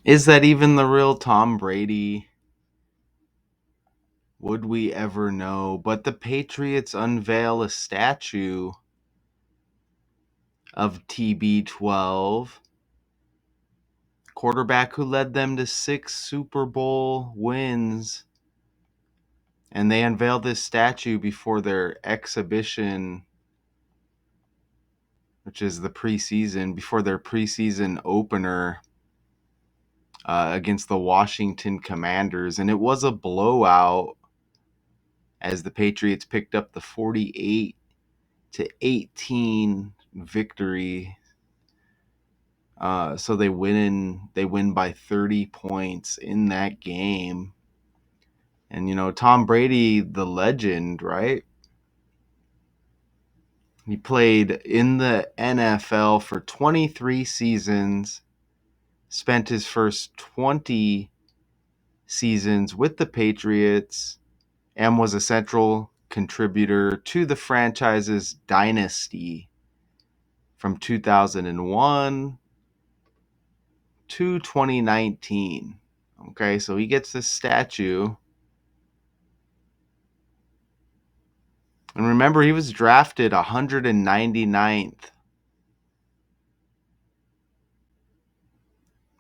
Is that even the real Tom Brady? Would we ever know? But the Patriots unveil a statue of TB12, quarterback who led them to 6 Super Bowl wins. And they unveiled this statue before their exhibition, which is the preseason, before their preseason opener against the Washington Commanders. And it was a blowout as the Patriots picked up the 48-18 victory. So they win by 30 points in that game. And, you know, Tom Brady, the legend, right? He played in the NFL for 23 seasons, spent his first 20 seasons with the Patriots, and was a central contributor to the franchise's dynasty from 2001 to 2019. Okay, so he gets this statue. And remember, he was drafted 199th.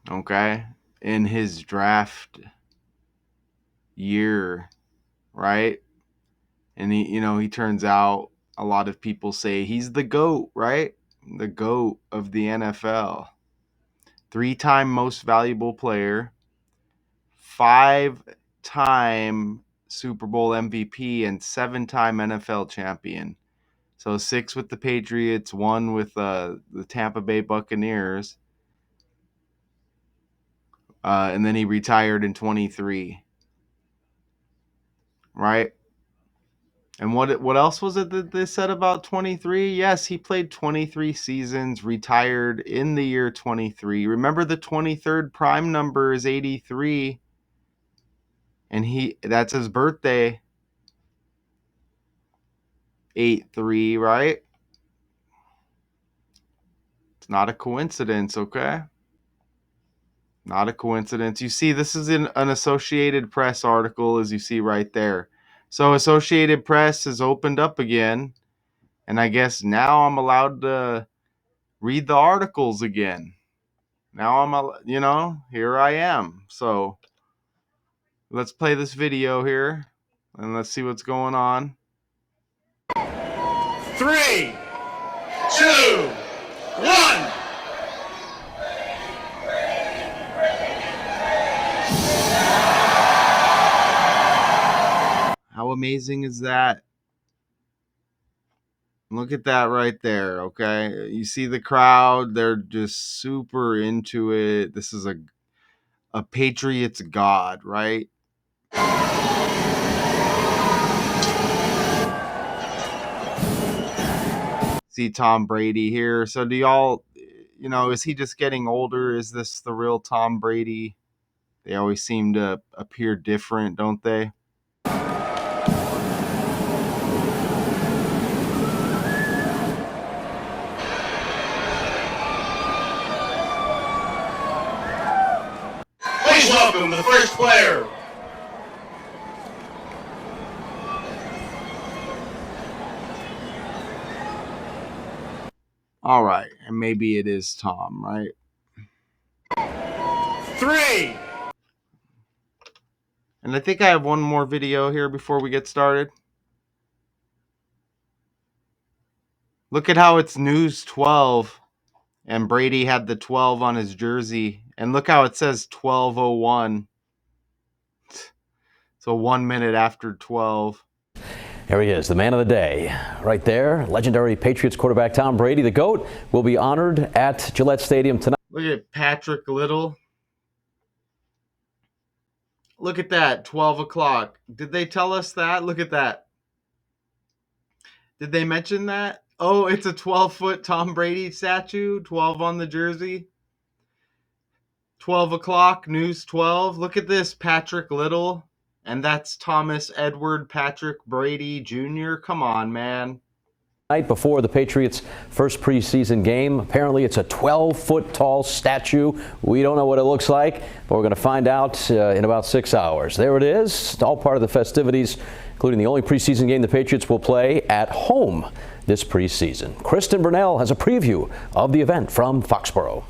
Okay, in his draft year, right? And he turns out, a lot of people say he's the GOAT, right? The GOAT of the NFL. 3-time most valuable player, 5-time Super Bowl MVP, and 7-time NFL champion. So 6 with the Patriots, 1 with the Tampa Bay Buccaneers. And then he retired in 23. Right? And what else was it that they said about 23? Yes, he played 23 seasons, retired in the year 23. Remember, the 23rd prime number is 83, and that's his birthday. 83, right? It's not a coincidence, okay? Not a coincidence. You see, this is an Associated Press article, as you see right there. So Associated Press has opened up again, and I guess now I'm allowed to read the articles again. Now here I am. So let's play this video here and let's see what's going on. 3, 2, 1. How amazing is that? Look at that right there, okay? You see the crowd, they're just super into it. This is a Patriots god, right? See Tom Brady here. So do y'all, is he just getting older? Is this the real Tom Brady? They always seem to appear different, don't they? Please welcome the first player. All right, and maybe it is Tom, right? 3. And I think I have one more video here before we get started. Look at how it's News 12, and Brady had the 12 on his jersey, and look how it says 12:01. So 1 minute after 12. Here he is, the man of the day. Right there, legendary Patriots quarterback Tom Brady, the GOAT, will be honored at Gillette Stadium tonight. Look at Patrick Little. Look at that, 12 o'clock. Did they tell us that? Look at that. Did they mention that? Oh, it's a 12-foot Tom Brady statue, 12 on the jersey. 12 o'clock, News 12. Look at this, Patrick Little. And that's Thomas Edward Patrick Brady Jr. Come on, man. Night before the Patriots' first preseason game. Apparently, it's a 12-foot tall statue. We don't know what it looks like, but we're going to find out in about 6 hours. There it is. It's all part of the festivities, including the only preseason game the Patriots will play at home this preseason. Kristen Burnell has a preview of the event from Foxborough.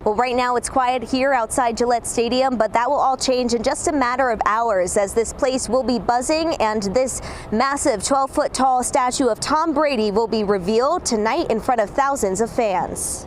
Well, right now it's quiet here outside Gillette Stadium, but that will all change in just a matter of hours as this place will be buzzing and this massive 12-foot tall statue of Tom Brady will be revealed tonight in front of thousands of fans.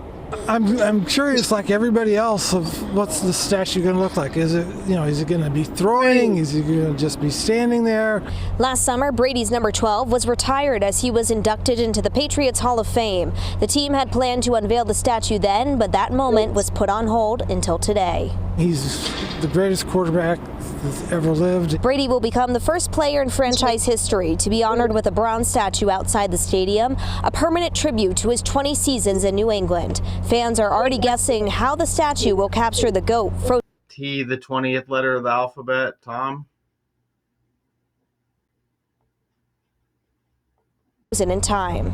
I'm curious, like everybody else, of what's the statue going to look like. Is it, is it going to be throwing? Is he going to just be standing there? Last summer, Brady's number 12 was retired as he was inducted into the Patriots Hall of Fame. The team had planned to unveil the statue then, but that moment was put on hold until today. He's the greatest quarterback that's ever lived. Brady will become the first player in franchise history to be honored with a bronze statue outside the stadium, a permanent tribute to his 20 seasons in New England. Fans are already guessing how the statue will capture the GOAT. T, the 20th letter of the alphabet, Tom. Frozen in time.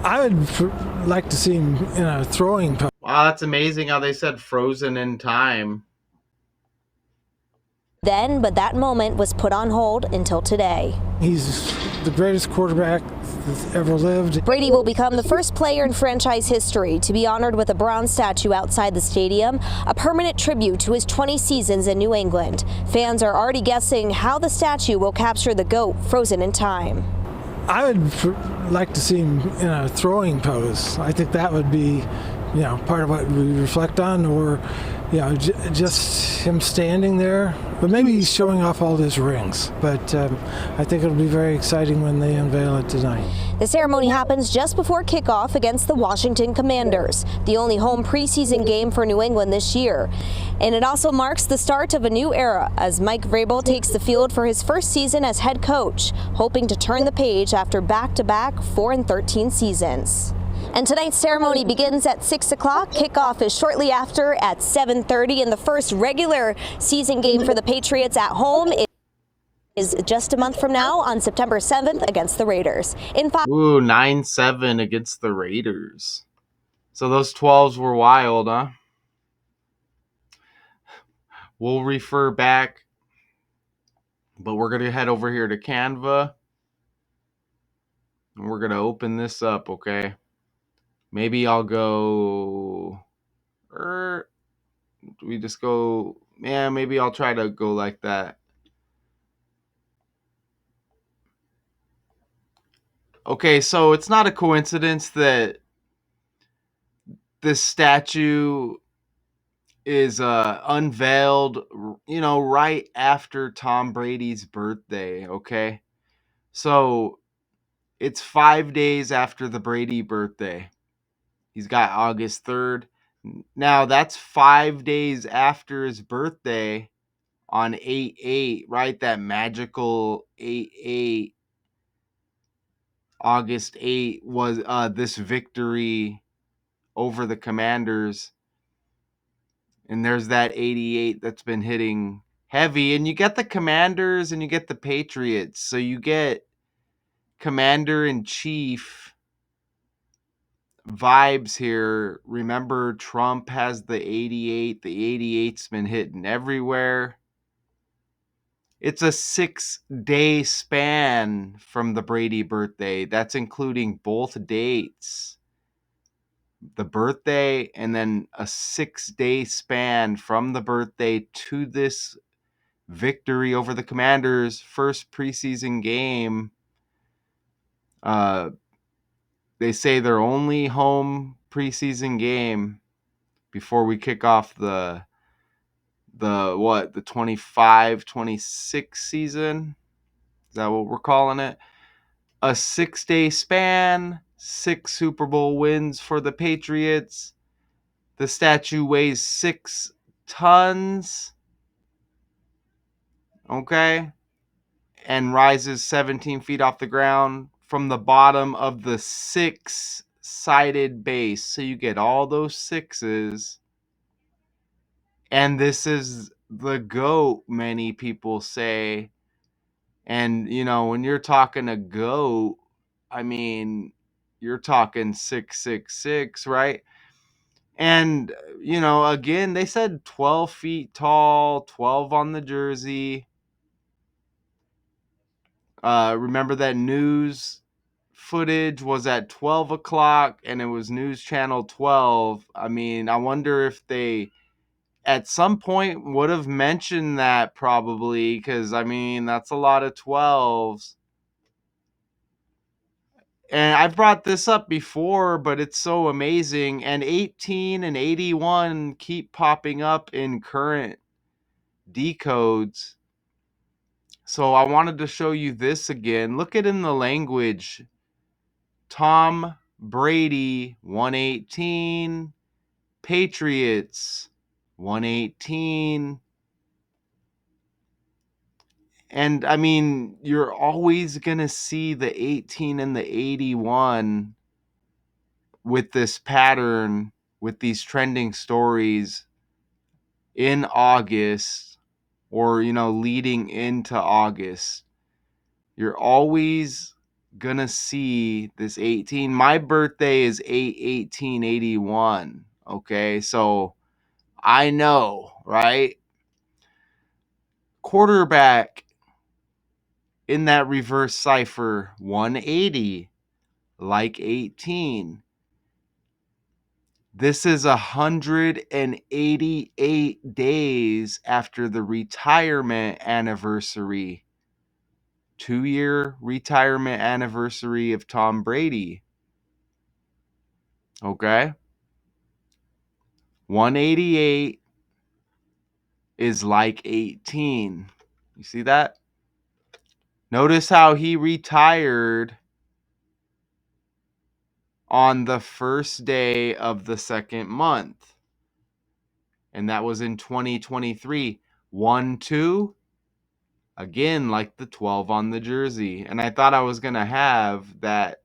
I would like to see him in a throwing pose. Wow, that's amazing how they said frozen in time. Then, but that moment was put on hold until today. He's the greatest quarterback that's ever lived. Brady will become the first player in franchise history to be honored with a bronze statue outside the stadium, a permanent tribute to his 20 seasons in New England. Fans are already guessing how the statue will capture the GOAT frozen in time. I would like to see him in a throwing pose. I think that would be, part of what we reflect on, or, just him standing there. But maybe he's showing off all his rings. But I think it'll be very exciting when they unveil it tonight. The ceremony happens just before kickoff against the Washington Commanders, the only home preseason game for New England this year. And it also marks the start of a new era as Mike Vrabel takes the field for his first season as head coach, hoping to turn the page after back-to-back 4-13 seasons. And tonight's ceremony begins at 6 o'clock. Kickoff is shortly after at 7:30, and the first regular season game for the Patriots at home is just a month from now on September 7th against the Raiders. Ooh, 9-7 against the Raiders. So those 12s were wild, huh? We'll refer back, but we're going to head over here to Canva, and we're going to open this up, okay? Maybe I'll go, we just go, maybe I'll try to go like that. Okay, so it's not a coincidence that this statue is unveiled, right after Tom Brady's birthday, okay? So it's 5 days after the Brady birthday. He's got August 3rd. Now, that's 5 days after his birthday on 8/8, right? That magical 8/8. August 8 was this victory over the Commanders. And there's that 88 that's been hitting heavy. And you get the Commanders and you get the Patriots. So you get Commander-in-Chief vibes here. Remember, Trump has the 88. The 88's been hitting everywhere. It's a 6-day span from the Brady birthday. That's including both dates. The birthday and then a 6-day span from the birthday to this victory over the Commanders' first preseason game. They say their only home preseason game before we kick off the 25-26 season. Is that what we're calling it? A 6-day span, 6 Super Bowl wins for the Patriots. The statue weighs 6 tons. Okay? And rises 17 feet off the ground from the bottom of the 6-sided base. So you get all those 6s. And this is the GOAT, many people say. And, when you're talking a GOAT, I mean, you're talking 666, right? And, again, they said 12 feet tall, 12 on the jersey. Remember that news footage was at 12 o'clock and it was News Channel 12. I mean, I wonder if they at some point would have mentioned that probably because, I mean, that's a lot of 12s. And I've brought this up before, but it's so amazing. And 18 and 81 keep popping up in current decodes. So I wanted to show you this again. Look at in the language. Tom Brady, 118. Patriots, 118. And I mean, you're always going to see the 18 and the 81 with this pattern, with these trending stories in August or, leading into August. You're always going to see this 18. My birthday is 8/18/81. Okay. So I know, right? Quarterback in that reverse cipher, 180, like 18. This is 188 days after the retirement anniversary, 2-year retirement anniversary of Tom Brady. Okay? 188 is like 18. You see that? Notice how he retired on the first day of the second month. And that was in 2023. 1-2, again, like the 12 on the jersey. And I thought I was going to have that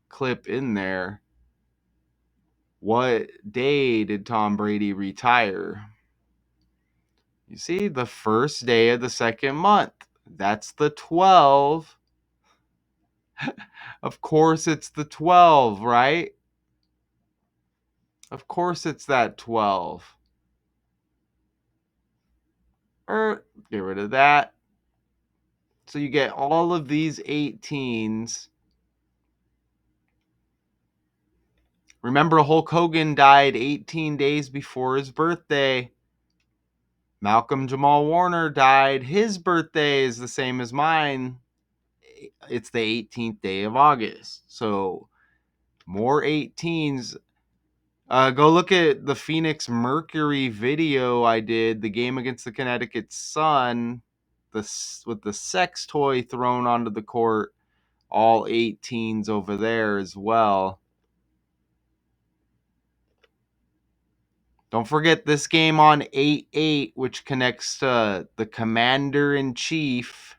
clip in there. What day did Tom Brady retire? You see, the first day of the second month. That's the 12. Of course, it's the 12, right? Of course, it's that 12. Get rid of that. So you get all of these 18s. Remember, Hulk Hogan died 18 days before his birthday. Malcolm Jamal Warner died. His birthday is the same as mine. It's the 18th day of August. So more 18s. Go look at the Phoenix Mercury video I did, the game against the Connecticut Sun, with the sex toy thrown onto the court. All 18s over there as well. Don't forget this game on 8/8, which connects to the Commander-in-Chief,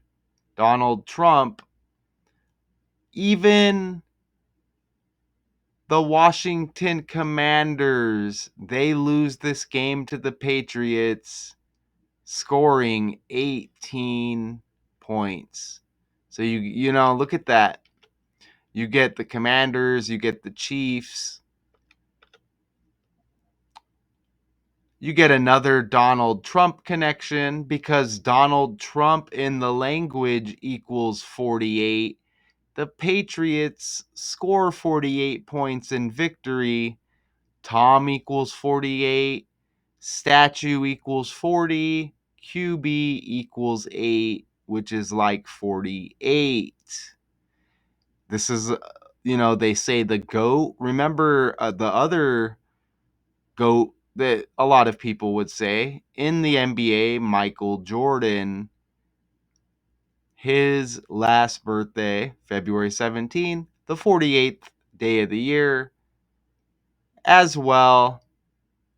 Donald Trump. Even the Washington Commanders, they lose this game to the Patriots, scoring 18 points. So you know, look at that. You get the Commanders, you get the Chiefs. You get another Donald Trump connection because Donald Trump in the language equals 48. The Patriots score 48 points in victory. Tom equals 48. Statue equals 40. QB equals 8, which is like 48. This is, they say the GOAT. Remember the other GOAT that a lot of people would say in the NBA, Michael Jordan. His last birthday, February 17th, the 48th day of the year as well.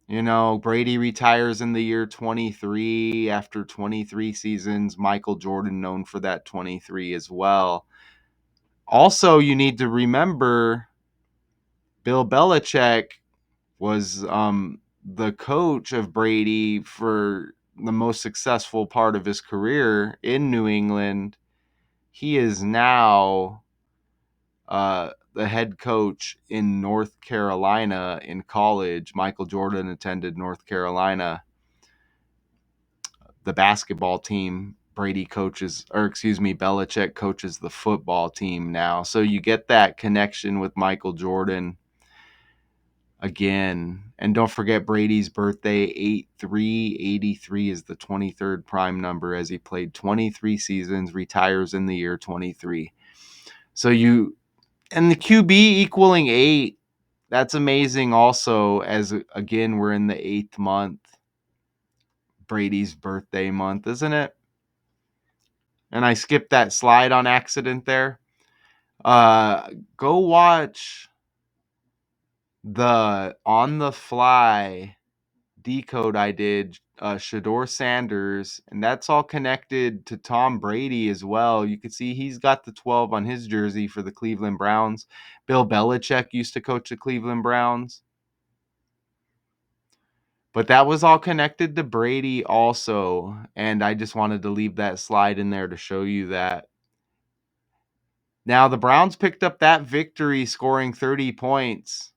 Brady retires in the year 23 after 23 seasons. Michael Jordan known for that 23 as well. Also, you need to remember Bill Belichick was the coach of Brady for the most successful part of his career in New England. He is now the the head coach in North Carolina in college. Michael Jordan attended North Carolina. The basketball team, Belichick coaches the football team now. So you get that connection with Michael Jordan again. And don't forget Brady's birthday, 8-3. 83 is the 23rd prime number, as he played 23 seasons, retires in the year 23. So and the QB equaling 8, that's amazing also, as again, we're in the 8th month, Brady's birthday month, isn't it? And I skipped that slide on accident there. Go watch the on the fly decode I did, Shador Sanders, and that's all connected to Tom Brady as well. You can see he's got the 12 on his jersey for the Cleveland Browns. Bill Belichick used to coach the Cleveland Browns. But that was all connected to Brady also, and I just wanted to leave that slide in there to show you that. Now, the Browns picked up that victory scoring 30 points.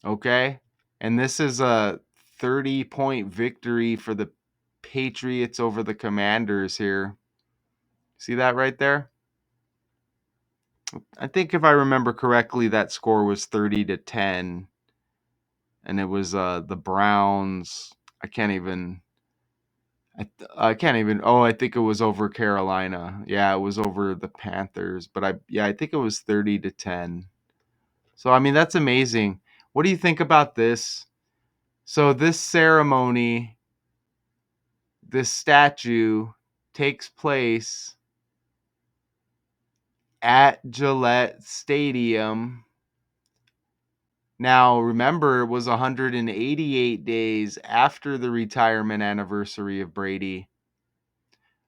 Okay? And this is a 30-point victory for the Patriots over the Commanders here. See that right there? I think if I remember correctly, that score was 30-10. And it was the Browns. I think it was over Carolina. Yeah, it was over the Panthers. But I think it was 30-10. So, I mean, that's amazing. What do you think about this? So this ceremony, this statue takes place at Gillette Stadium. Now, remember, it was 188 days after the retirement anniversary of Brady,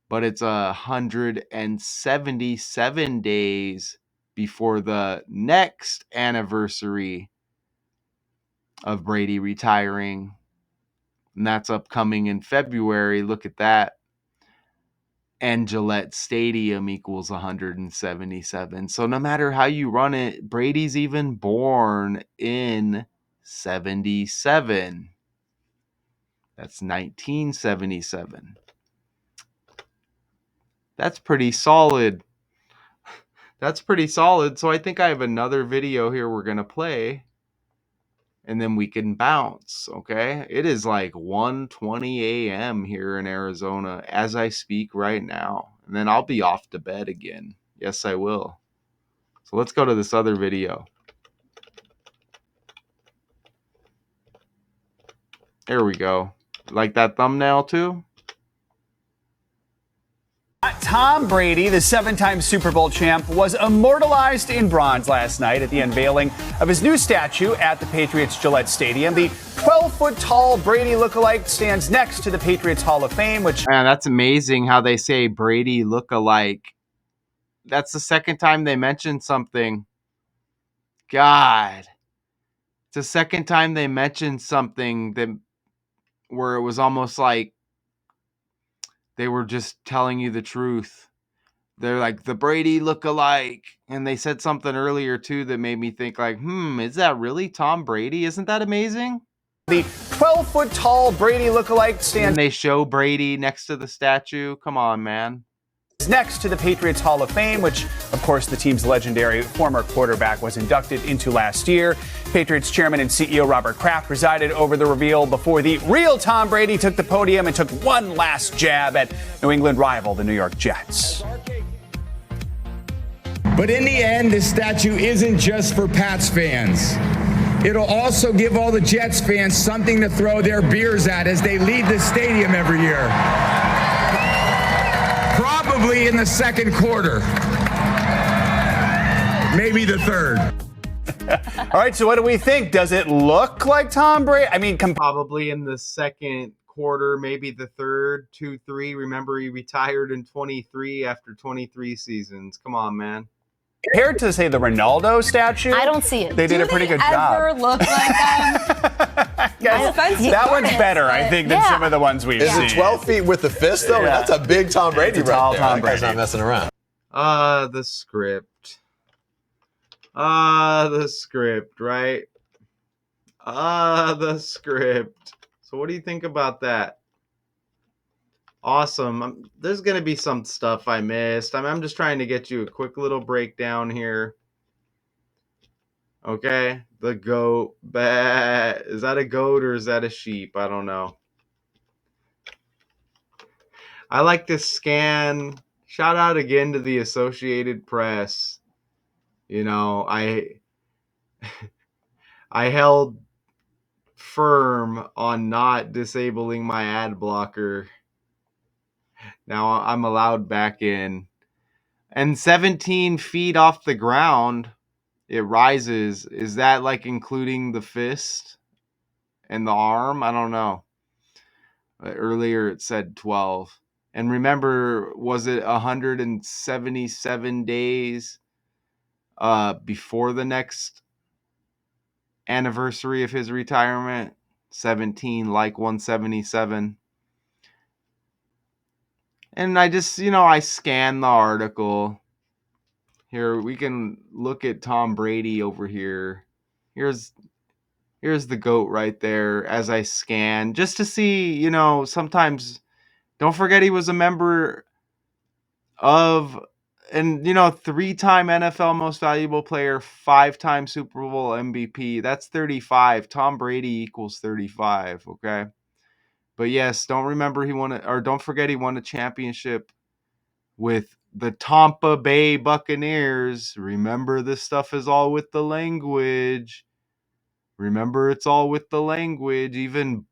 but it's 177 days before the next anniversary of Brady retiring. And that's upcoming in February. Look at that. And Gillette Stadium equals 177. So no matter how you run it, Brady's even born in 77. That's 1977. That's pretty solid. That's pretty solid. So I think I have another video here we're going to play. And then we can bounce, okay? It is like 1:20 a.m. here in Arizona as I speak right now. And then I'll be off to bed again. Yes, I will. So let's go to this other video. There we go. Like that thumbnail too? Tom Brady, the 7-time Super Bowl champ, was immortalized in bronze last night at the unveiling of his new statue at the Patriots Gillette Stadium. The 12-foot-tall Brady lookalike stands next to the Patriots Hall of Fame, which... Man, that's amazing how they say Brady lookalike. That's the second time they mentioned something. God. It's the second time they mentioned something where it was almost like they were just telling you the truth. They're like, the Brady look-alike. And they said something earlier, too, that made me think like, is that really Tom Brady? Isn't that amazing? The 12-foot-tall Brady look-alike stands... And they show Brady next to the statue. Come on, man. Next to the Patriots Hall of Fame, which, of course, the team's legendary former quarterback was inducted into last year. Patriots chairman and CEO Robert Kraft presided over the reveal before the real Tom Brady took the podium and took one last jab at New England rival, the New York Jets. But in the end, this statue isn't just for Pats fans. It'll also give all the Jets fans something to throw their beers at as they leave the stadium every year. Probably in the second quarter. Maybe the third. All right, so what do we think? Does it look like Tom Brady? I mean, probably in the second quarter, maybe the third, 2-3. Remember, he retired in 23 after 23 seasons. Come on, man. Compared to, say, the Ronaldo statue, I don't see it. They did a pretty good job. Ever look like them? That one's better, I think, than some of the ones we've seen. Is it 12 feet with the fist, though? Yeah. That's a big Tom Brady right there. Tom That guy's Brady. not messing around. The script. The script, right? The script. So what do you think about that? Awesome. There's going to be some stuff I missed. I'm just trying to get you a quick little breakdown here. Okay. The goat. Bah. Is that a goat or is that a sheep? I don't know. I like to scan. Shout out again to the Associated Press. I held firm on not disabling my ad blocker. Now I'm allowed back in. And 17 feet off the ground, it rises. Is that like including the fist and the arm? I don't know. Earlier it said 12. And remember, was it 177 days before the next anniversary of his retirement? 17 like 177. And I just, I scanned the article. Here, we can look at Tom Brady over here. Here's the GOAT right there as I scan, just to see, sometimes don't forget he was a member of, and 3-time NFL most valuable player, 5-time Super Bowl MVP. That's 35. Tom Brady equals 35, okay? But yes, don't forget he won a championship with the Tampa Bay Buccaneers. Remember, this stuff is all with the language. Remember, it's all with the language. Even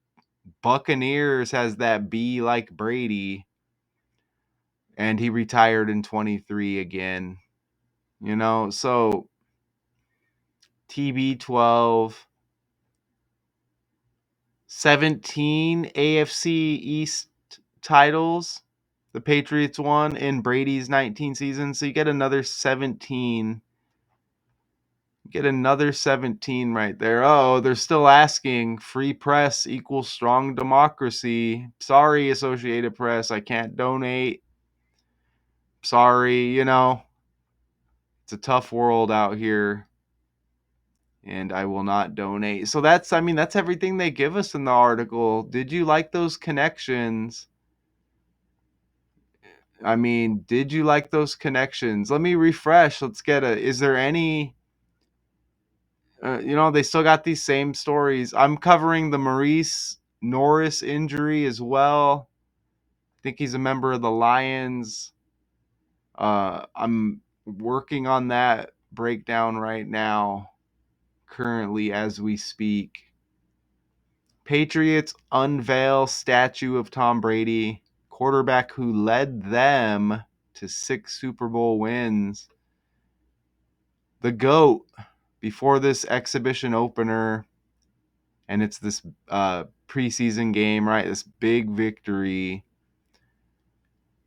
Buccaneers has that B like Brady. And he retired in 23 again. So TB12, 17 AFC East titles. The Patriots won in Brady's 19 seasons. So you get another 17. Get another 17 right there. Oh, they're still asking. Free press equals strong democracy. Sorry, Associated Press, I can't donate. Sorry, it's a tough world out here. And I will not donate. So that's everything they give us in the article. Did you like those connections? Did you like those connections? Let me refresh. Is there any they still got these same stories. I'm covering the Maurice Norris injury as well. I think he's a member of the Lions. I'm working on that breakdown right now, currently as we speak. Patriots unveil statue of Tom Brady, quarterback who led them to 6 Super Bowl wins. The GOAT before this exhibition opener. And it's this preseason game, right? This big victory,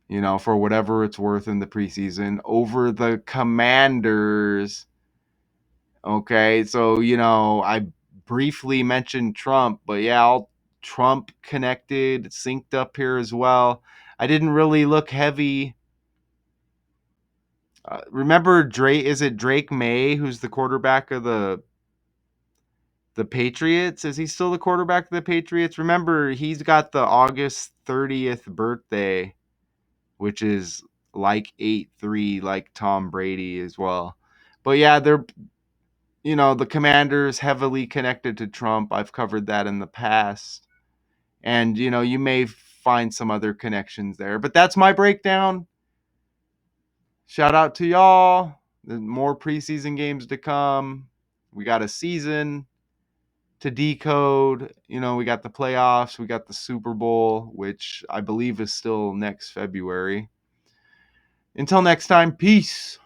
for whatever it's worth in the preseason over the Commanders. Okay, so, I briefly mentioned Trump, but yeah, all Trump connected, synced up here as well. I didn't really look heavy. Remember Drake? Is it Drake May who's the quarterback of the Patriots? Is he still the quarterback of the Patriots? Remember, he's got the August 30th birthday, which is like 8-3, like Tom Brady as well. But yeah, they're, the Commanders heavily connected to Trump. I've covered that in the past. And, you may find some other connections there. But that's my breakdown. Shout out to y'all. There's more preseason games to come. We got a season to decode. We got the playoffs, we got the Super Bowl, which I believe is still next February. Until next time, peace.